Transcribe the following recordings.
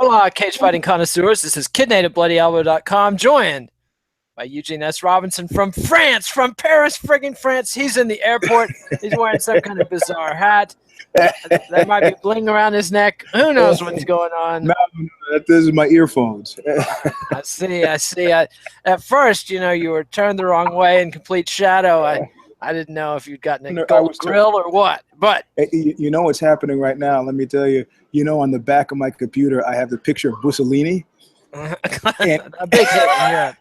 Hola, cage fighting connoisseurs. This is KidNativeBloodyElbow.com, joined by Eugene S. Robinson from France, from Paris, friggin' France. He's in the airport. He's wearing some kind of bizarre hat. That might be bling around his neck. Who knows what's going on? No, this is my earphones. I see. At first, you were turned the wrong way in complete shadow. I didn't know if you'd gotten a gold grill or what. But you know what's happening right now? Let me tell you. On the back of my computer, I have the picture of Mussolini. A big hit in Europe.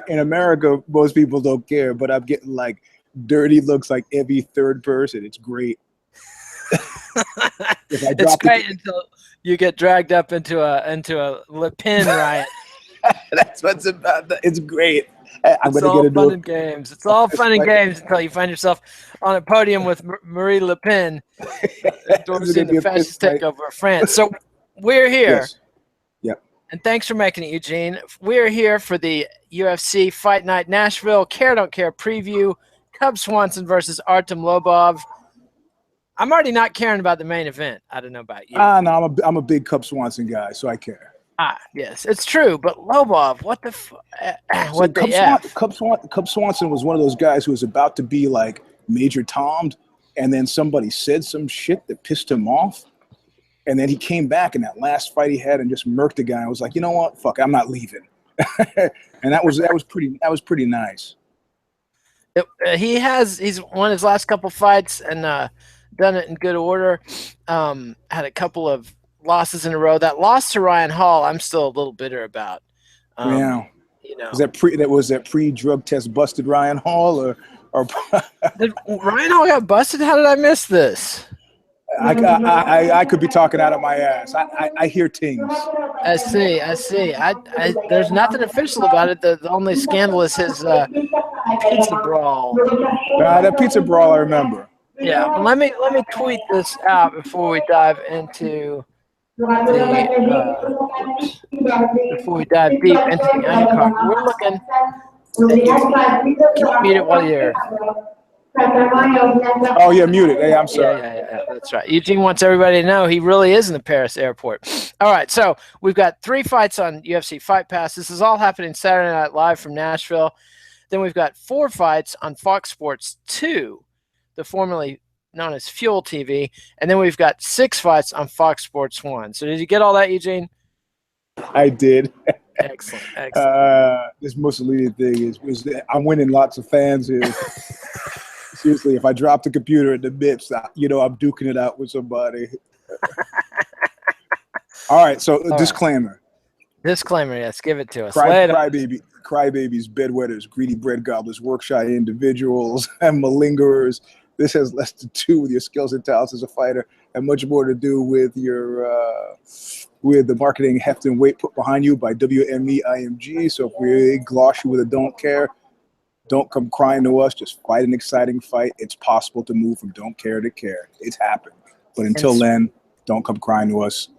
In America, most people don't care, but I'm getting like dirty looks like every third person. It's great. It's great until you get dragged up into a Le Pen riot. That's what's about. It's great. It's all fun and games. It's all fun and games until you find yourself on a podium with Marie Le Pen endorsing the fascist takeover of France. So we're here. Yes. Yep. And thanks for making it, Eugene. We're here for the UFC Fight Night Nashville Care Don't Care preview. Cub Swanson versus Artem Lobov. I'm already not caring about the main event. I don't know about you. No, I'm a big Cub Swanson guy, so I care. Yes, it's true. But Lobov, what the Cub Swanson was one of those guys who was about to be like Major Tommed, and then somebody said some shit that pissed him off. And then he came back in that last fight he had and just murked the guy. I was like, you know what? Fuck, I'm not leaving. And that was pretty nice. He's won his last couple fights and done it in good order. Had a couple of losses in a row. That loss to Ryan Hall, I'm still a little bitter about. Yeah. Was that pre-drug test busted Ryan Hall or Did Ryan Hall got busted? How did I miss this? I could be talking out of my ass. I hear things. I see. There's nothing official about it. The only scandal is his pizza brawl. That pizza brawl, I remember. Yeah, let me tweet this out before we dive into before we dive deep into the undercard. We're looking. Can you mute it while you're? Oh yeah, mute it. Hey, I'm sorry. Yeah, that's right. Eugene wants everybody to know he really is in the Paris airport. All right, so we've got 3 fights on UFC Fight Pass. This is all happening Saturday Night Live from Nashville. Then we've got 4 fights on Fox Sports 2, the formerly known as Fuel TV, and then we've got 6 fights on Fox Sports 1. So did you get all that, Eugene? I did. Excellent. This Mussolini thing is I'm winning lots of fans here. Seriously, if I drop the computer in the midst, I'm duking it out with somebody. All right, so disclaimer. Disclaimer, yes, give it to us. Crybabies, bedwetters, greedy bread gobblers, work-shy individuals, and malingerers. This has less to do with your skills and talents as a fighter and much more to do with your with the marketing heft and weight put behind you by WME IMG. So if we gloss you with a don't care, don't come crying to us. Just fight an exciting fight. It's possible to move from don't care to care. It's happened. But until then, don't come crying to us,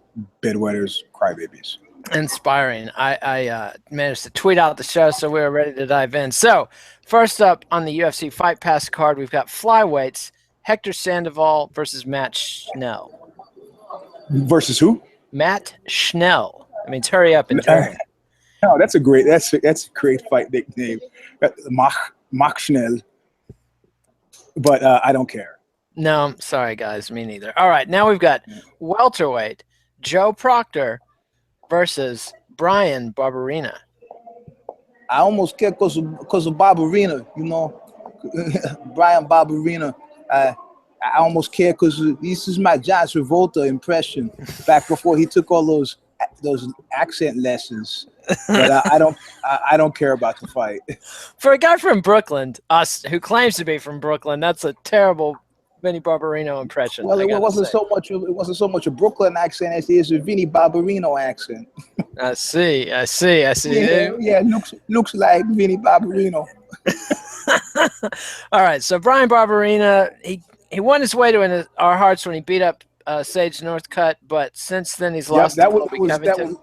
bedwetters, crybabies. Inspiring. I managed to tweet out the show, so we were ready to dive in. So first up on the UFC Fight Pass card, we've got flyweights, Hector Sandoval versus Matt Schnell. Versus who? Matt Schnell. I mean, hurry up in German. No, that's a great fight nickname. Mach Schnell. But I don't care. No, sorry guys, me neither. All right, now we've got welterweight, Joe Proctor versus Bryan Barberena. I almost care because of Barberena, Bryan Barberena. I almost care because this is my John Travolta impression back before he took all those accent lessons. But I don't care about the fight. For a guy from Brooklyn, who claims to be from Brooklyn, that's a terrible Vinny Barbarino impression. Well, it wasn't so much a Brooklyn accent as it is a Vinny Barbarino accent. I see. Yeah, looks like Vinny Barbarino. All right, so Bryan Barberena, he won his way to our hearts when he beat up Sage Northcutt, but since then he's lost to Colby Covington.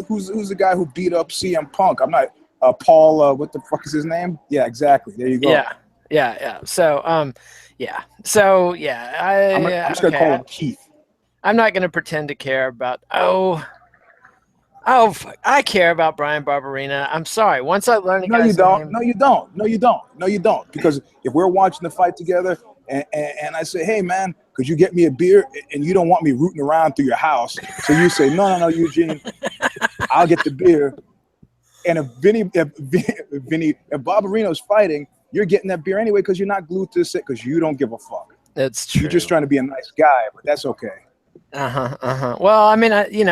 Who's the guy who beat up CM Punk? I'm not Paul. What the fuck is his name? Yeah, exactly. There you go. Yeah. So I'm just gonna call him Keith. I'm not gonna pretend to care about Oh, fuck. I care about Bryan Barberena. I'm sorry. Once I learned the No, you guy's don't. name, No, you don't. No, you don't. No, you don't. Because if we're watching the fight together, and I say, hey man, could you get me a beer? And you don't want me rooting around through your house, so you say, no, Eugene, I'll get the beer. And if Barbereno's fighting, you're getting that beer anyway because you're not glued to the set because you don't give a fuck. that's true. You're just trying to be a nice guy, but that's okay. Well, I mean, he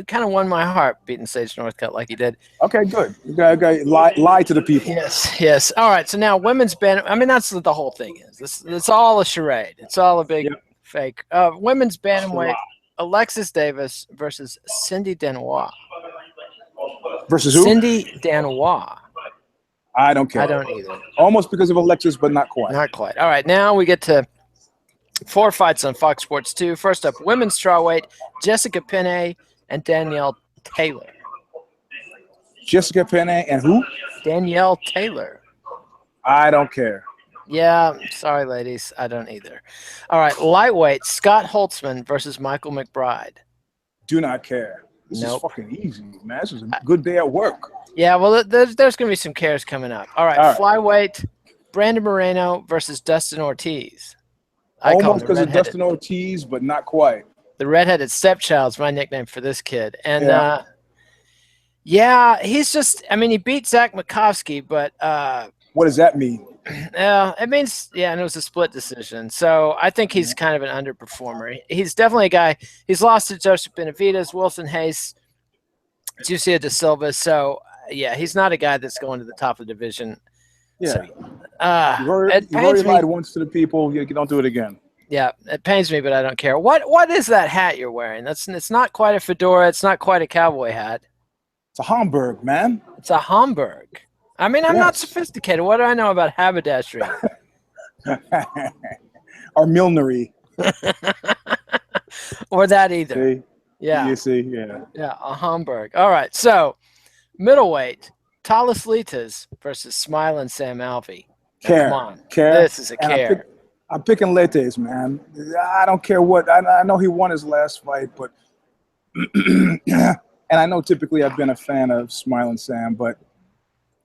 kind of won my heart beating Sage Northcutt like he did. Okay, good. Okay, lie to the people. Yes. All right. So now women's bantamweight. I mean, that's what the whole thing is. It's all a charade. It's all a big fake. Women's bantamweight. Alexis Davis versus Cindy Dandois. Versus who? Cindy Dandois. I don't care. I don't either. Almost because of Alexis, but not quite. Not quite. All right. Now we get to 4 fights on Fox Sports 2. First up, women's strawweight, Jessica Penne and Danielle Taylor. Jessica Penne and who? Danielle Taylor. I don't care. Yeah, sorry, ladies. I don't either. All right, lightweight, Scott Holtzman versus Michael McBride. Do not care. This is fucking easy, man. This is a good day at work. Yeah, well, there's going to be some cares coming up. All right, flyweight, Brandon Moreno versus Dustin Ortiz. Almost because of Dustin Ortiz, but not quite. The redheaded stepchild's my nickname for this kid. And, he's just – I mean, he beat Zach Makovsky, but what does that mean? It means, and it was a split decision. So I think he's kind of an underperformer. He's definitely a guy. He's lost to Joseph Benavidez, Wilson Hayes, Juicia Da Silva. So, he's not a guy that's going to the top of the division. Yeah. So, you've already lied once to the people. You don't do it again. Yeah, it pains me, but I don't care. What is that hat you're wearing? It's not quite a fedora. It's not quite a cowboy hat. It's a Homburg, man. It's a Homburg. I mean, I'm not sophisticated. What do I know about haberdashery? Or millinery. Or that either. See? Yeah. You see, yeah. Yeah, a Homburg. All right, so middleweight, Thales Leites versus Smiling Sam Alvey. Care. Come on. Care. This is a care. I'm picking Leites, man. I don't care what. I know he won his last fight, but and I know typically I've been a fan of Smiling Sam, but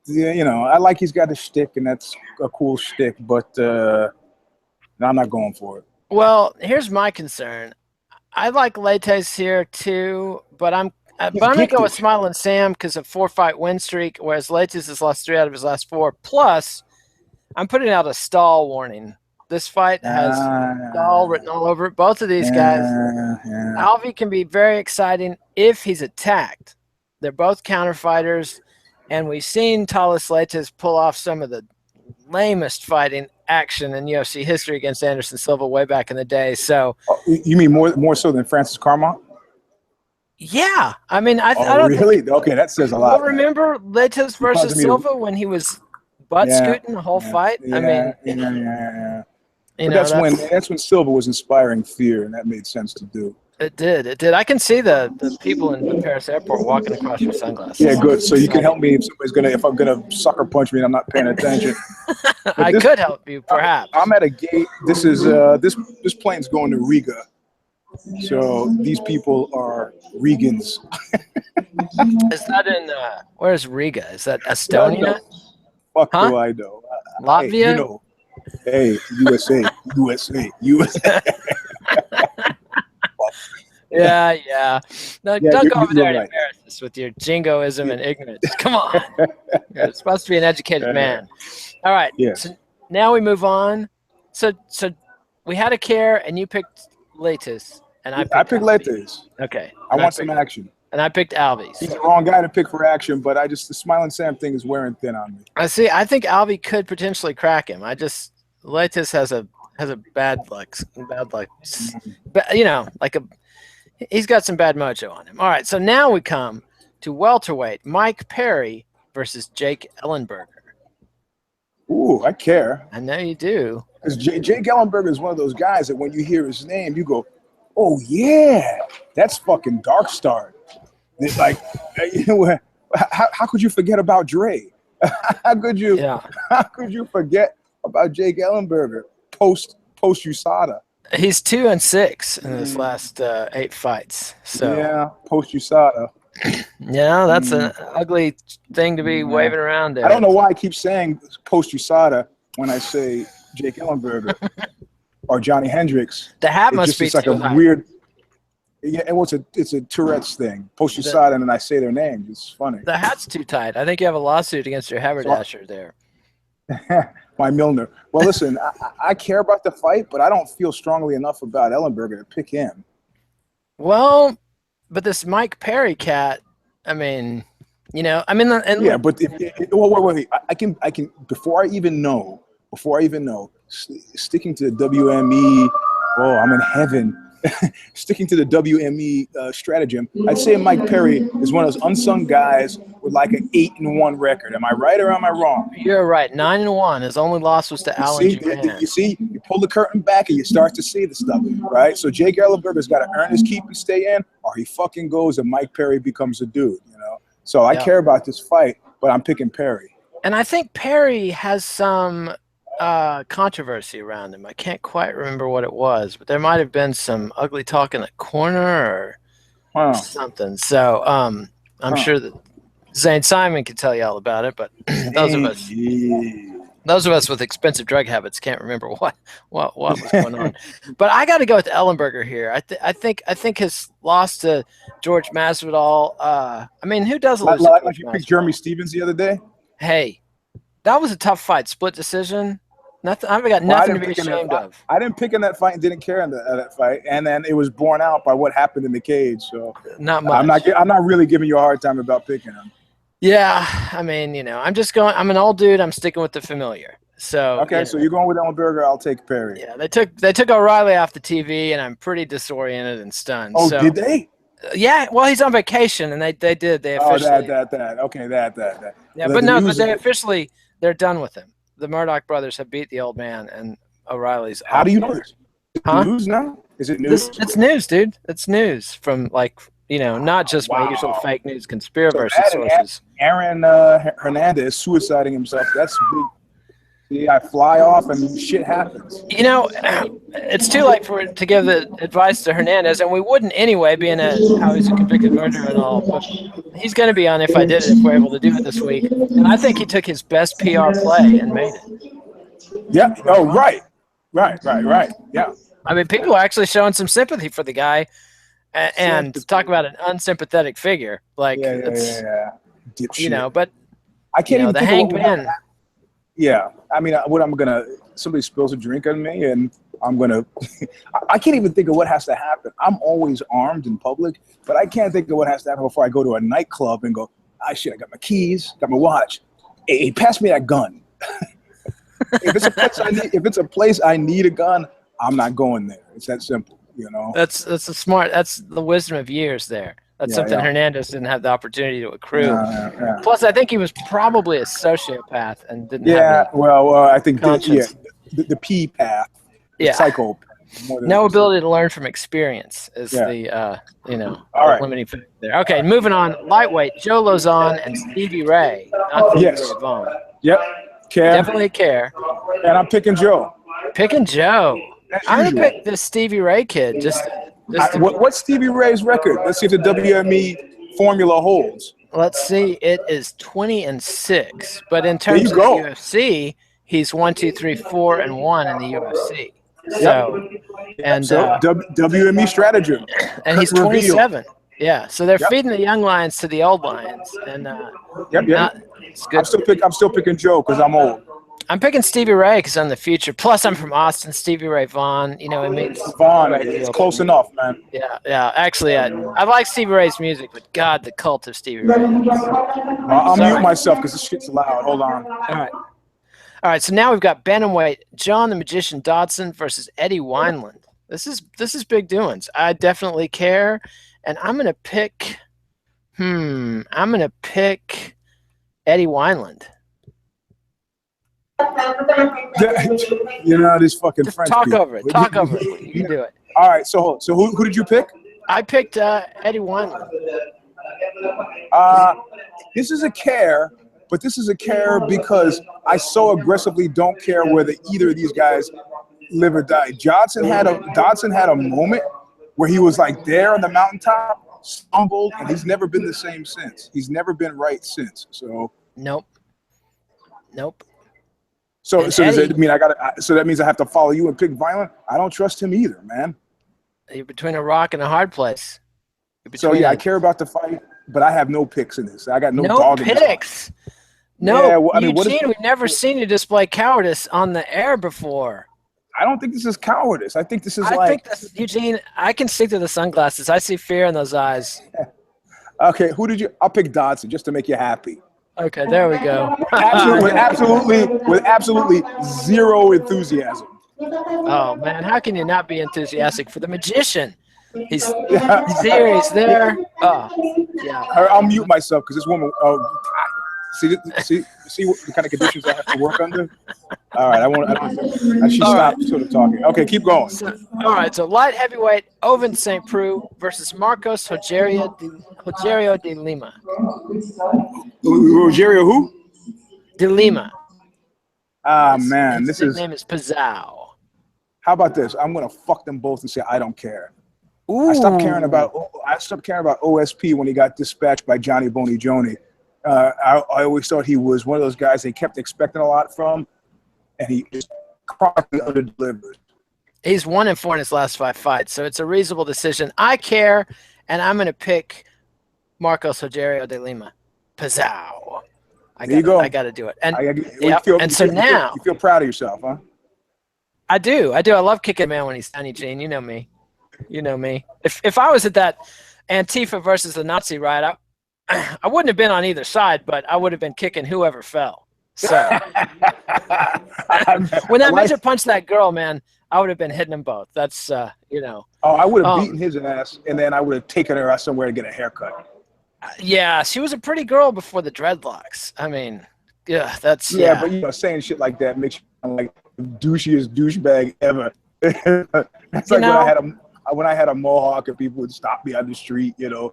I like he's got a shtick, and that's a cool shtick, but I'm not going for it. Well, here's my concern. I like Leites here too, but I'm going to go with Smiling Sam because of 4-fight win streak, whereas Leites has lost 3 out of his last 4. Plus, I'm putting out a stall warning. This fight has stall written all over it. Both of these guys. Alvey can be very exciting if he's attacked. They're both counter fighters, and we've seen Thales Leites pull off some of the lamest fighting action in UFC history against Anderson Silva way back in the day. So, you mean more so than Francis Carmont? Yeah, I mean, I don't really. Okay, that says a lot. Well, remember Leites versus Silva when he was butt scooting the whole fight? I mean, But that's when Silva was inspiring fear, and that made sense to do. It did. I can see the people in the Paris airport walking across your sunglasses. Yeah, good. So you can help me if I'm gonna sucker punch me and I'm not paying attention. I could help you, perhaps. I'm at a gate. This is this plane's going to Riga. So these people are Regans. Is that in where's Riga? Is that Estonia? Fuck do I know? Latvia? Hey, USA. Yeah. No, don't go over there and embarrass us with your jingoism and ignorance. Come on. You're supposed to be an educated man. All right. Yeah. So now we move on. So we had a care, and you picked Leites, and I picked Leites. Okay. I want some action. And I picked Alvey. He's the wrong guy to pick for action, but the Smiling Sam thing is wearing thin on me. I think Alvey could potentially crack him. Leites has a bad luck. He's got some bad mojo on him. All right, so now we come to welterweight, Mike Perry versus Jake Ellenberger. Ooh, I care. I know you do. Because Jake Ellenberger is one of those guys that when you hear his name, you go, oh, yeah, that's fucking Dark Star. It's like, how could you forget about Dre? How could you forget about Jake Ellenberger post USADA? He's 2-6 in his last 8 fights. So yeah, post USADA. Yeah, that's an ugly thing to be waving around there. I don't know why I keep saying post USADA when I say Jake Ellenberger or Johnny Hendricks. The hat must be it's like too a high. weird. Yeah, it's a Tourette's thing. Post USADA and then I say their names. It's funny. The hat's too tight. I think you have a lawsuit against your haberdasher there. My Milner. Well, listen, I care about the fight, but I don't feel strongly enough about Ellenberger to pick him. Well, but this Mike Perry cat, I mean, you know, I mean, yeah, but wait, I can before I even know, sticking to the WME. Oh, I'm in heaven. Sticking to the WME stratagem, I'd say Mike Perry is one of those unsung guys with like an 8-1 record. Am I right or am I wrong? You're right. 9-1. His only loss was to Alan Japan. You see, you pull the curtain back and you start to see the stuff, right? So Jake Ellenberger's got to earn his keep and stay in, or he fucking goes and Mike Perry becomes a dude, you know? So I care about this fight, but I'm picking Perry. And I think Perry has some controversy around him. I can't quite remember what it was, but there might have been some ugly talk in the corner or something. So I'm sure that Zane Simon could tell you all about it, but those of us with expensive drug habits can't remember what was going on. But I got to go with Ellenberger here. I think his loss to George Masvidal. I mean, who doesn't lose? Like you picked Jeremy Stevens the other day. Hey, that was a tough fight, split decision. Nothing. I've got nothing to be ashamed of. I didn't pick in that fight and didn't care in that fight, and then it was borne out by what happened in the cage. So not much. I'm not really giving you a hard time about picking him. Yeah, I mean, you know, I'm just going. I'm an old dude. I'm sticking with the familiar. So okay, so you're going with Ellenberger. I'll take Perry. Yeah, they took O'Reilly off the TV, and I'm pretty disoriented and stunned. Oh, so, did they? Yeah, well, he's on vacation, and they did. They officially. Oh, that. Okay, that. Yeah, but no, but they officially they're done with him. The Murdoch brothers have beat the old man, and O'Reilly's. How do you know this? News now? Is it news? It's news, dude. It's news from not just my usual fake news conspiracy sources. Aaron Hernandez suiciding himself. That's big. See, I fly off and shit happens. You know, it's too late to give the advice to Hernandez, and we wouldn't anyway, being how he's a convicted murderer and all. But he's going to be on If I Did It if we're able to do it this week. And I think he took his best PR play and made it. Yeah. Oh, right. Yeah. I mean, people are actually showing some sympathy for the guy, and talk about an unsympathetic figure. Like, yeah. You know, but I can't even the think hanged of man. Yeah, I mean, somebody spills a drink on me and I'm gonna, I can't even think of what has to happen. I'm always armed in public, but I can't think of what has to happen before I go to a nightclub and go, I got my keys, got my watch. Hey, pass me that gun. If it's a place I need a gun, I'm not going there. It's that simple, you know? That's the wisdom of years there. That's something Hernandez didn't have the opportunity to accrue. Yeah. Plus, I think he was probably a sociopath and didn't have I think the P path, the psychopath. No ability to learn from experience is the limiting factor there. Okay, moving on. Lightweight, Joe Lauzon and Stevie Ray. Yes. Yep. Care. Definitely care. And I'm picking Joe. Picking Joe. I'm going to pick this Stevie Ray kid. What's Stevie Ray's record? Let's see if the WME formula holds. Let's see. It is 20-6. But in terms of the UFC, he's 1, 2, 3, 4, and 1 in the UFC. So WME stratagem. And he's 27. Yeah. So they're feeding the young lions to the old lions. And it's good. I'm still picking Joe because I'm old. I'm picking Stevie Ray because I'm the future. Plus, I'm from Austin. Stevie Ray Vaughan. You know, it means Vaughan. It's close enough, man. Yeah. Actually, I like Stevie Ray's music, but God, the cult of Stevie Ray. I'll mute myself because this shit's loud. Hold on. All right. So now we've got bantamweight John the Magician Dodson versus Eddie Wineland. This is big doings. I definitely care, and I'm gonna pick. I'm gonna pick Eddie Wineland. You know, these fucking French Talk people. over it. You can do it. All right, so who did you pick? I picked Eddie Wineland. This is a care, but this is a care because I so aggressively don't care whether either of these guys live or die. Dodson had a moment where he was like there on the mountaintop, stumbled, and he's never been the same since. He's never been right since. So nope. So And does Eddie, it mean so that means I have to follow you and pick Violent? I don't trust him either, man. you're between a rock and a hard place. So yeah, I care about the fight, but I have no picks in this. I got no No dog in this picks. fight. No, Yeah, well, I mean, Eugene, we've never seen you display cowardice on the air before. I don't think this is cowardice. I think this is Eugene, I can stick to the sunglasses. I see fear in those eyes. Okay, who did you? I'll pick Dodson just to make you happy. Okay, there we go. With absolutely zero enthusiasm. Oh man, how can you not be enthusiastic for the magician? He's here, he's there. Oh, yeah. I'll mute myself because this woman. See what the kind of conditions I have to work under. All right, I should stop sort of talking. Okay, keep going. All right, so light heavyweight Ovince St. Preux versus Marcos Rogerio de Lima. Rogerio who? De Lima. Man, his name is Pizzao. How about this? I'm gonna fuck them both and say I don't care. Ooh. I stopped caring about OSP when he got dispatched by Johnny Boney Joni. I always thought he was one of those guys they kept expecting a lot from, and he just chronically under-delivered. He's 1-4 in his last 5 fights, so it's a reasonable decision. I care, and I'm going to pick Marcos Rogerio de Lima. Pizzao. I got to do it. And now you feel proud of yourself, huh? I do. I love kicking a man when he's down, Eugene. You know me. If I was at that Antifa versus the Nazi riot, I wouldn't have been on either side, but I would have been kicking whoever fell. So when that midget punched that girl, man, I would have been hitting them both. That's Oh, I would have beaten his ass, and then I would have taken her out somewhere to get a haircut. Yeah, she was a pretty girl before the dreadlocks. I mean, yeah, that's but saying shit like that makes you sound like the douchiest douchebag ever. That's like when I had a mohawk and people would stop me on the street. You're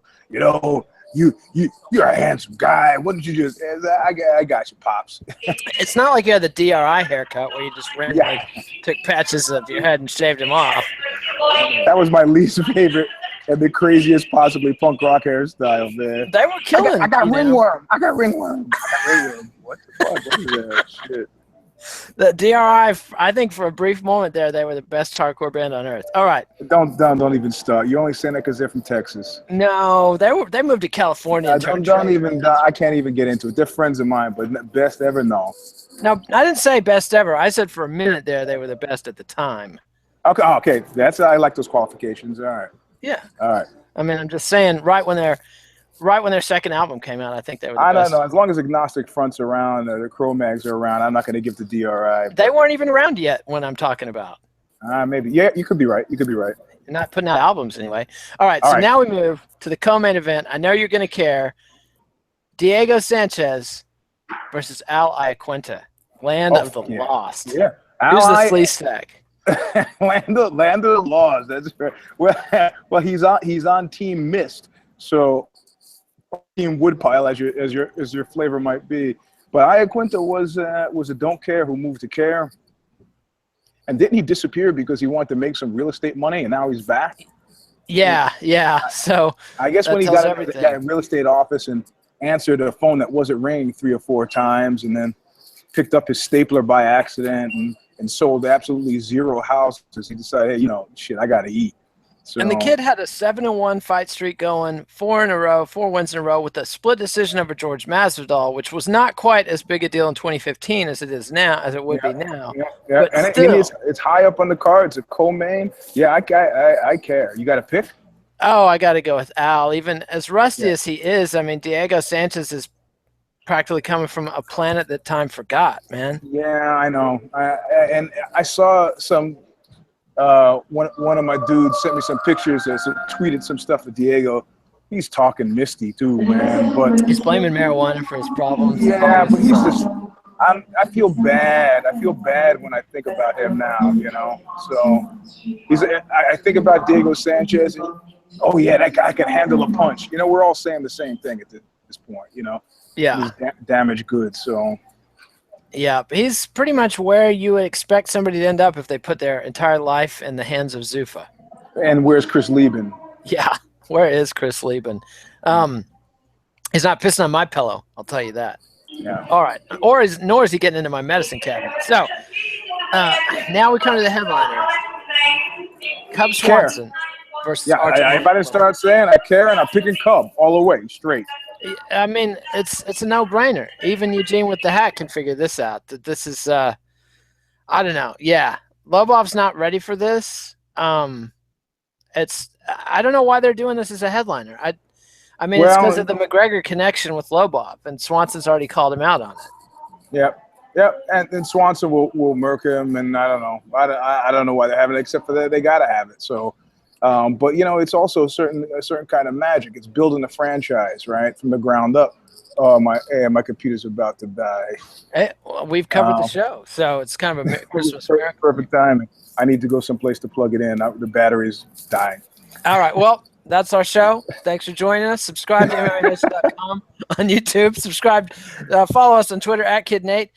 a handsome guy. Why don't you just? I got you, pops. It's not like you had the DRI haircut where you just randomly took patches of your head and shaved them off. That was my least favorite and the craziest possibly punk rock hairstyle, man. They were killing. I got ringworm. I got ringworm. What the fuck? What is that shit? The DRI, I think for a brief moment there, they were the best hardcore band on earth. All right. Don't even start. You're only saying that because they're from Texas. No, they moved to California. I can't even get into it. They're friends of mine, but best ever, no. No, I didn't say best ever. I said for a minute there, they were the best at the time. Okay. I like those qualifications. All right. Yeah. All right. I mean, I'm just saying, right when their second album came out, I think they were the best. I don't know. As long as Agnostic Front's around, the Cro-Mags are around, I'm not going to give the DRI. They weren't even around yet when I'm talking about. Maybe. Yeah, you could be right. You're not putting out albums anyway. All right, now we move to the co-main event. I know you're going to care. Diego Sanchez versus Al Iaquinta, Land of the Lost. Yeah. Who's the flea stack? Land of the Lost. That's fair. Well, he's on Team Mist, so Team Woodpile as your flavor might be. But Iaquinta was a don't care who moved to care. And didn't he disappear because he wanted to make some real estate money, and now he's back? Yeah. So I guess when he got a real estate office and answered a phone that wasn't ringing 3 or 4 times, and then picked up his stapler by accident and sold absolutely 0 houses, he decided, hey, shit, I got to eat. So, and the kid had a 7-1 fight streak going, 4 wins in a row with a split decision over George Masvidal, which was not quite as big a deal in 2015 as it is now, as it would be now. Yeah. But and still, it's high up on the card. It's a co-main. Yeah, I care. You got a pick? Oh, I got to go with Al. Even as rusty as he is, I mean, Diego Sanchez is practically coming from a planet that time forgot, man. Yeah, I know. And I saw some. One of my dudes sent me some pictures and tweeted some stuff to Diego. He's talking misty too, man. But he's blaming marijuana for his problems. Yeah, but he's just. I feel bad. I feel bad when I think about him now. So I think about Diego Sanchez. And, oh yeah, that guy can handle a punch. We're all saying the same thing at this point. Yeah. He's damaged goods. So. Yeah, he's pretty much where you would expect somebody to end up if they put their entire life in the hands of Zuffa. And where's Chris Lieben? Yeah. Where is Chris Lieben? He's not pissing on my pillow. I'll tell you that. Yeah. All right. Nor is he getting into my medicine cabinet. So now we come to the headliner. Cub Swanson versus Artem. If I didn't start saying I care, and I'm picking Cub all the way, straight. I mean, it's a no-brainer. Even Eugene with the hat can figure this out. That this is, I don't know. Yeah, Lobov's not ready for this. I don't know why they're doing this as a headliner. I mean, it's because of the McGregor connection with Lobov, and Swanson's already called him out on it. Yep. And then Swanson will murk him, and I don't know. I don't know why they're having it, except for that they got to have it. So, but it's also a certain kind of magic. It's building a franchise, right, from the ground up. Oh, my computer's about to die. Hey, well, we've covered the show, so it's kind of a Christmas miracle. Perfect timing. I need to go someplace to plug it in. The battery's dying. All right. Well, that's our show. Thanks for joining us. Subscribe to MMANation.com on YouTube. Subscribe. Follow us on Twitter @KidNate,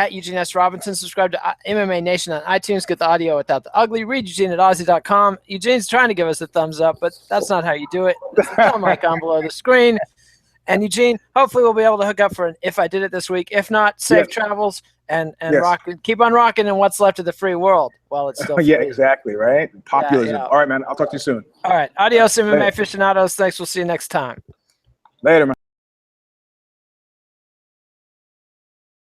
@Eugene S. Robinson. Subscribe to MMA Nation on iTunes. Get the audio without the ugly. Read Eugene at Aussie.com. Eugene's trying to give us a thumbs up, but that's not how you do it. There's a thumb icon below the screen. And Eugene, hopefully we'll be able to hook up for an If I Did It this week. If not, safe travels and rock, keep on rocking in what's left of the free world while it's still free. Yeah, exactly, right? Populism. Yeah. All right, man. I'll talk to you soon. All right. Adios, MMA aficionados. Thanks. We'll see you next time. Later, man.